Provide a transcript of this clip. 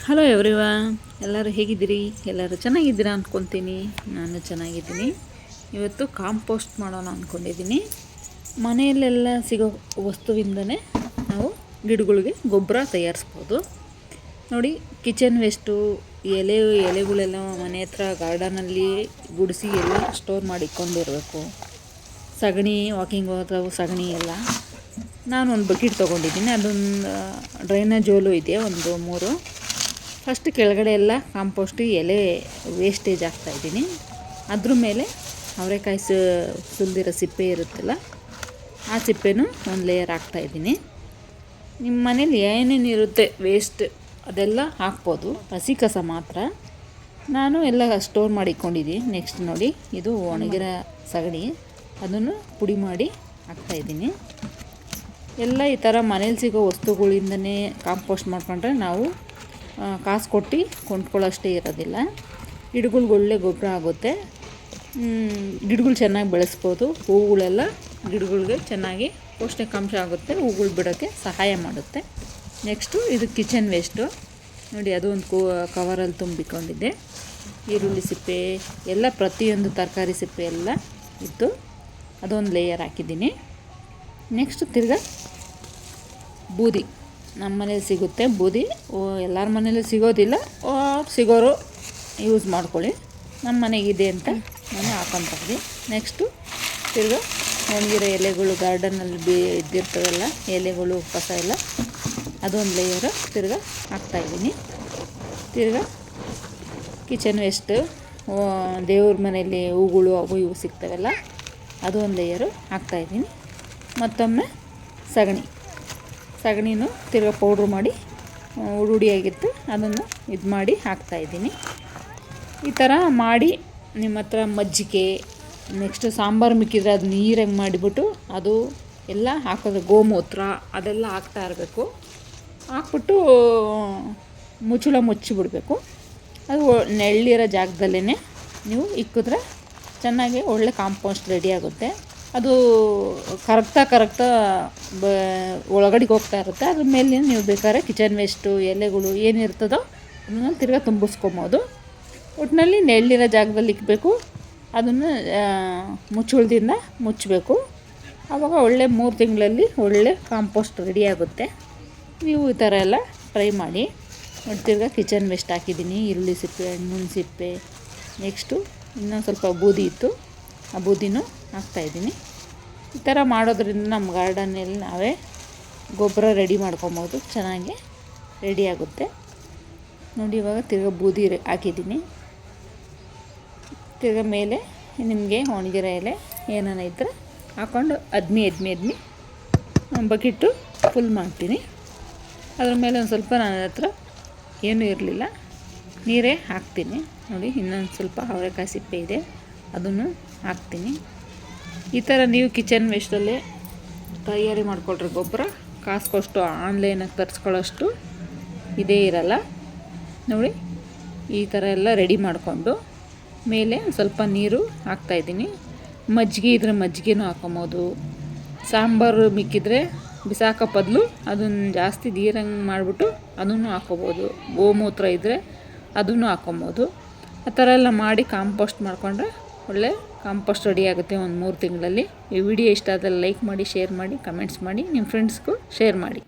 Hello everyone, ಎಲ್ಲರೂ ಹೇಗಿದ್ದೀರಿ? ಎಲ್ಲರೂ ಚೆನ್ನಾಗಿದ್ದೀರಾ ಅಂದ್ಕೊತೀನಿ. ನಾನು ಚೆನ್ನಾಗಿದ್ದೀನಿ. ಇವತ್ತು ಕಾಂಪೋಸ್ಟ್ ಮಾಡೋಣ ಅಂದ್ಕೊಂಡಿದ್ದೀನಿ. ಮನೆಯಲ್ಲೆಲ್ಲ ಸಿಗೋ ವಸ್ತುವಿಂದನೇ ನಾವು ಗಿಡಗಳಿಗೆ ಗೊಬ್ಬರ ತಯಾರಿಸ್ಬೋದು. ನೋಡಿ, ಕಿಚನ್ ವೇಸ್ಟು, ಎಲೆಗಳೆಲ್ಲ ಮನೆ ಹತ್ರ ಗಾರ್ಡನಲ್ಲಿ ಗುಡಿಸಿ ಎಲ್ಲ ಸ್ಟೋರ್ ಮಾಡಿ ಇಟ್ಕೊಂಡಿರಬೇಕು. ಸಗಣಿ, ವಾಕಿಂಗ್ ಹೋದವು ಸಗಣಿ ಎಲ್ಲ ನಾನು ಒಂದು ಬಕೆಟ್ ತೊಗೊಂಡಿದ್ದೀನಿ. ಅದೊಂದು ಡ್ರೈನೇಜ್ ಹೋಲು ಇದೆ, ಒಂದು 3. ಫಸ್ಟ್ ಕೆಳಗಡೆ ಎಲ್ಲ ಕಾಂಪೋಸ್ಟ್ ಎಲೆ ವೇಸ್ಟೇಜ್ ಹಾಕ್ತಾಯಿದ್ದೀನಿ. ಅದ್ರ ಮೇಲೆ ಅವರೆಕಾಯಿ ಸುಲಿದಿರೋ ಸಿಪ್ಪೆ ಇರುತ್ತಲ್ಲ, ಆ ಸಿಪ್ಪೆನೂ ಒಂದು ಲೇಯರ್ ಹಾಕ್ತಾಯಿದ್ದೀನಿ. ನಿಮ್ಮ ಮನೇಲಿ ಏನೇನು ಇರುತ್ತೆ ವೇಸ್ಟ್ ಅದೆಲ್ಲ ಹಾಕ್ಬೋದು, ಹಸಿ ಕಸ ಮಾತ್ರ. ನಾನು ಎಲ್ಲ ಸ್ಟೋರ್ ಮಾಡಿಕೊಂಡಿದ್ದೀನಿ. ನೆಕ್ಸ್ಟ್ ನೋಡಿ, ಇದು ಒಣಗಿರೋ ಸಗಣಿ, ಅದನ್ನು ಪುಡಿ ಮಾಡಿ ಹಾಕ್ತಾಯಿದ್ದೀನಿ. ಎಲ್ಲ ಈ ಥರ ಮನೇಲಿ ಸಿಗೋ ವಸ್ತುಗಳಿಂದನೇ ಕಾಂಪೋಸ್ಟ್ ಮಾಡ್ಕೊಂಡ್ರೆ ನಾವು ಕಾಸು ಕೊಟ್ಟು ಕೊಂಡ್ಕೊಳ್ಳೋಷ್ಟೇ ಇರೋದಿಲ್ಲ. ಗಿಡಗಳ್ಗೆ ಒಳ್ಳೆ ಗೊಬ್ಬರ ಆಗುತ್ತೆ. ಗಿಡಗಳು ಚೆನ್ನಾಗಿ ಬೆಳೆಸ್ಬೋದು. ಹೂಗಳೆಲ್ಲ ಗಿಡಗಳ್ಗೆ ಚೆನ್ನಾಗಿ ಪೌಷ್ಟಿಕಾಂಶ ಆಗುತ್ತೆ, ಹೂಗಳು ಬಿಡೋಕ್ಕೆ ಸಹಾಯ ಮಾಡುತ್ತೆ. ನೆಕ್ಸ್ಟು ಇದು ಕಿಚನ್ ವೇಸ್ಟು ನೋಡಿ, ಅದು ಒಂದು ಕವರಲ್ಲಿ ತುಂಬಿಕೊಂಡಿದ್ದೆ. ಈರುಳ್ಳಿ ಸಿಪ್ಪೆ ಎಲ್ಲ, ಪ್ರತಿಯೊಂದು ತರಕಾರಿ ಸಿಪ್ಪೆ ಎಲ್ಲ ಇತ್ತು, ಅದೊಂದು ಲೇಯರ್ ಹಾಕಿದ್ದೀನಿ. ನೆಕ್ಸ್ಟ್ ತಿರ್ಗಾ ಬೂದಿ ನಮ್ಮ ಮನೇಲಿ ಸಿಗುತ್ತೆ. ಬೂದಿ ಎಲ್ಲರ ಮನೇಲಿ ಸಿಗೋದಿಲ್ಲ, ಸಿಗೋರು ಯೂಸ್ ಮಾಡ್ಕೊಳ್ಳಿ. ನಮ್ಮ ಮನೆಗಿದೆ ಅಂತ ನಾನು ಹಾಕೊತಿದ್ದೆ. ನೆಕ್ಸ್ಟು ತಿರ್ಗಾ ಒಣಗಿರೋ ಎಲೆಗಳು, ಗಾರ್ಡನಲ್ಲಿ ಇದ್ದಿರ್ತವಲ್ಲ ಎಲೆಗಳು, ಕಸ ಎಲ್ಲ, ಅದೊಂದು ಲೇಯರು ತಿರ್ಗಾ ಹಾಕ್ತಾಯಿದ್ದೀನಿ. ತಿರ್ಗಾ ಕಿಚನ್ ವೇಸ್ಟು, ದೇವ್ರ ಮನೆಯಲ್ಲಿ ಹೂಗಳು ಅವು ಇವು ಸಿಗ್ತವಲ್ಲ, ಅದೊಂದು ಲೇಯರು ಹಾಕ್ತಾಯಿದ್ದೀನಿ. ಮತ್ತೊಮ್ಮೆ ಸಗಣಿನೂ ತಿರ್ಗಾ ಪೌಡ್ರ್ ಮಾಡಿ ಹುಡಿಯಾಗಿತ್ತು, ಅದನ್ನು ಇದು ಮಾಡಿ ಹಾಕ್ತಾಯಿದ್ದೀನಿ. ಈ ಥರ ಮಾಡಿ ನಿಮ್ಮ ಹತ್ರ ಮಜ್ಜಿಗೆ, ನೆಕ್ಸ್ಟ್ ಸಾಂಬಾರು ಮಿಕ್ಕಿದ್ರೆ ಅದು ನೀರಾಗಿ ಮಾಡಿಬಿಟ್ಟು ಅದು ಎಲ್ಲ ಹಾಕೋದು, ಗೋಮೂತ್ರ ಅದೆಲ್ಲ ಹಾಕ್ತಾ ಇರಬೇಕು. ಹಾಕ್ಬಿಟ್ಟು ಮುಚ್ಚಳ ಮುಚ್ಚಿಬಿಡಬೇಕು. ಅದು ನೆಳ್ಳಿರೋ ಜಾಗದಲ್ಲೇ ನೀವು ಇಕ್ಕಿದ್ರೆ ಚೆನ್ನಾಗಿ ಒಳ್ಳೆ ಕಾಂಪೋಸ್ಟ್ ರೆಡಿ ಆಗುತ್ತೆ. ಅದು ಕರಗ್ತಾ ಒಳಗಡೆಗೆ ಹೋಗ್ತಾ ಇರುತ್ತೆ. ಅದ್ರ ಮೇಲೆ ನೀವು ಬೇಕಾದ್ರೆ ಕಿಚನ್ ವೇಸ್ಟು, ಎಲೆಗಳು ಏನಿರ್ತದೋ ಅದನ್ನು ತಿರ್ಗಾ ತುಂಬಿಸ್ಕೊಬೋದು. ಒಟ್ಟಿನಲ್ಲಿ ನೆಳ್ಳಿರೋ ಜಾಗದಲ್ಲಿ ಇಕ್ಕಬೇಕು. ಅದನ್ನು ಮುಚ್ಚಳದಿಂದ ಮುಚ್ಚಬೇಕು. ಆವಾಗ ಒಳ್ಳೆ 3 ತಿಂಗಳಲ್ಲಿ ಒಳ್ಳೆ ಕಾಂಪೋಸ್ಟ್ ರೆಡಿ ಆಗುತ್ತೆ. ನೀವು ಈ ಥರ ಎಲ್ಲ ಟ್ರೈ ಮಾಡಿ. ತಿರ್ಗಾ ಕಿಚನ್ ವೇಸ್ಟ್ ಹಾಕಿದ್ದೀನಿ, ಈರುಳ್ಳಿ ಸಿಪ್ಪೆ, ಹಣ್ಣಿನ ಸಿಪ್ಪೆ, ನೆಕ್ಸ್ಟು ಇನ್ನೊಂದು ಸ್ವಲ್ಪ ಬೂದಿ ಇತ್ತು, ಆ ಬೂದಿನೂ ಹಾಕ್ತಾಯಿದ್ದೀನಿ. ಈ ಥರ ಮಾಡೋದ್ರಿಂದ ನಮ್ಮ ಗಾರ್ಡನಲ್ಲಿ ನಾವೇ ಗೊಬ್ಬರ ರೆಡಿ ಮಾಡ್ಕೊಬೋದು, ಚೆನ್ನಾಗಿ ರೆಡಿ ಆಗುತ್ತೆ. ನೋಡಿ, ಇವಾಗ ತಿರ್ಗಾ ಬೂದಿ ಹಾಕಿದ್ದೀನಿ. ತಿರ್ಗಾ ಮೇಲೆ ನಿಮಗೆ ಒಣಗಿರೋ ಎಲೆ ಏನಾನ ಇದ್ದರೆ ಹಾಕ್ಕೊಂಡು ಅದ್ಮಿ ಬಕೆಟು ಫುಲ್ ಮಾಡ್ತೀನಿ. ಅದ್ರ ಮೇಲೆ ಒಂದು ಸ್ವಲ್ಪ ನನ್ನ ಹತ್ರ ಏನೂ ಇರಲಿಲ್ಲ, ನೀರೇ ಹಾಕ್ತೀನಿ. ನೋಡಿ, ಇನ್ನೊಂದು ಸ್ವಲ್ಪ ಅವರೆಕಾಯಿ ಸಿಪ್ಪೆ ಇದೆ, ಅದನ್ನು ಹಾಕ್ತೀನಿ. ಈ ಥರ ನೀವು ಕಿಚನ್ ವೇಸ್ಟಲ್ಲೇ ತಯಾರಿ ಮಾಡ್ಕೊಳ್ರಿ ಗೊಬ್ಬರ. ಕಾಸು ಕೊಟ್ಟು ಆನ್ಲೈನಾಗಿ ತರಿಸ್ಕೊಳ್ಳೋಷ್ಟು ಇದೇ ಇರಲ್ಲ. ನೋಡಿ, ಈ ಥರ ಎಲ್ಲ ರೆಡಿ ಮಾಡಿಕೊಂಡು ಮೇಲೆ ಸ್ವಲ್ಪ ನೀರು ಹಾಕ್ತಾಯಿದ್ದೀನಿ. ಮಜ್ಜಿಗೆ ಇದ್ದರೆ ಮಜ್ಜಿಗೆನೂ ಹಾಕೊಬೋದು. ಸಾಂಬಾರು ಮಿಕ್ಕಿದ್ರೆ ಬಿಸಾಕೋ ಬದಲು ಅದನ್ನು ಜಾಸ್ತಿ ನೀರಂಗೆ ಮಾಡಿಬಿಟ್ಟು ಅದನ್ನು ಹಾಕ್ಕೊಬೋದು. ಗೋಮೂತ್ರ ಇದ್ದರೆ ಅದನ್ನು ಹಾಕ್ಕೊಬೋದು. ಆ ಥರ ಎಲ್ಲ ಮಾಡಿ ಕಾಂಪೋಸ್ಟ್ ಮಾಡಿಕೊಂಡ್ರೆ ಒಳ್ಳೆ ಕಾಂಪೋಸ್ಟ್ ರೆಡಿ ಆಗುತ್ತೆ ಒಂದು 3 ತಿಂಗಳಲ್ಲಿ. ಈ ವಿಡಿಯೋ ಇಷ್ಟ ಆದರೆ ಲೈಕ್ ಮಾಡಿ, ಶೇರ್ ಮಾಡಿ, ಕಮೆಂಟ್ಸ್ ಮಾಡಿ, ನಿಮ್ಮ ಫ್ರೆಂಡ್ಸ್ಗೂ ಶೇರ್ ಮಾಡಿ.